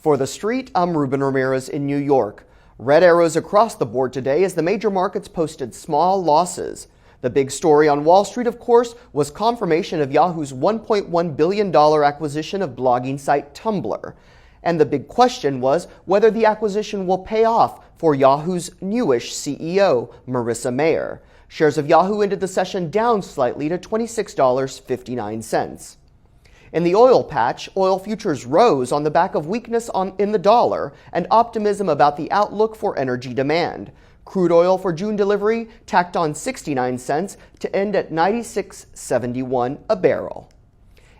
For the Street, I'm Ruben Ramirez in New York. Red arrows across the board today as the major markets posted small losses. The big story on Wall Street, of course, was confirmation of Yahoo's $1.1 billion acquisition of blogging site Tumblr. And the big question was whether the acquisition will pay off for Yahoo's newish CEO, Marissa Mayer. Shares of Yahoo ended the session down slightly to $26.59. In the oil patch, oil futures rose on the back of weakness in the dollar and optimism about the outlook for energy demand. Crude oil for June delivery tacked on 69 cents to end at 96.71 a barrel.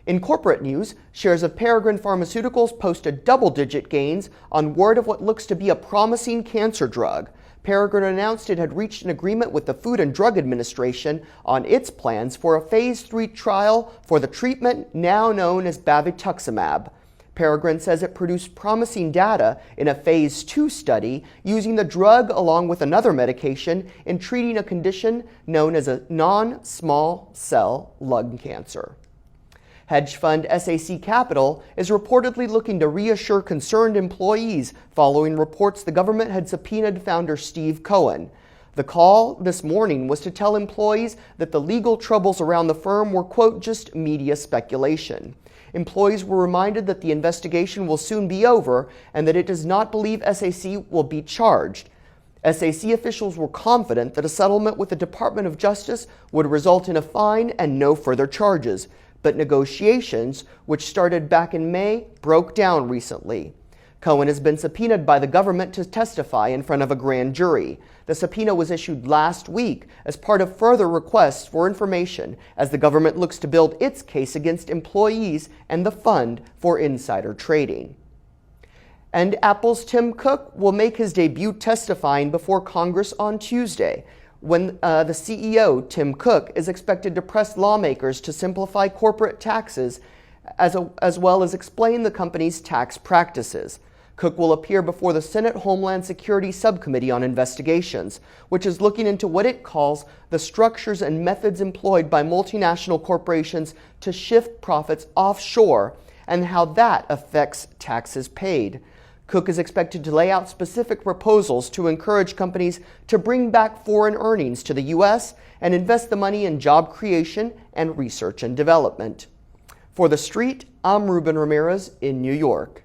In corporate news, shares of Peregrine Pharmaceuticals posted double-digit gains on word of what looks to be a promising cancer drug. Peregrine announced it had reached an agreement with the Food and Drug Administration on its plans for a Phase 3 trial for the treatment now known as bavituximab. Peregrine says it produced promising data in a Phase 2 study using the drug along with another medication in treating a condition known as a non-small cell lung cancer. Hedge fund SAC Capital is reportedly looking to reassure concerned employees following reports the government had subpoenaed founder Steve Cohen. The call this morning was to tell employees that the legal troubles around the firm were, quote, just media speculation. Employees were reminded that the investigation will soon be over and that it does not believe SAC will be charged. SAC officials were confident that a settlement with the Department of Justice would result in a fine and no further charges. But negotiations, which started back in May, broke down recently. Cohen has been subpoenaed by the government to testify in front of a grand jury. The subpoena was issued last week as part of further requests for information as the government looks to build its case against employees and the fund for insider trading. And Apple's Tim Cook will make his debut testifying before Congress on Tuesday, when the CEO, Tim Cook, is expected to press lawmakers to simplify corporate taxes as well as explain the company's tax practices. Cook will appear before the Senate Homeland Security Subcommittee on Investigations, which is looking into what it calls the structures and methods employed by multinational corporations to shift profits offshore and how that affects taxes paid. Cook is expected to lay out specific proposals to encourage companies to bring back foreign earnings to the U.S. and invest the money in job creation and research and development. For the Street, I'm Ruben Ramirez in New York.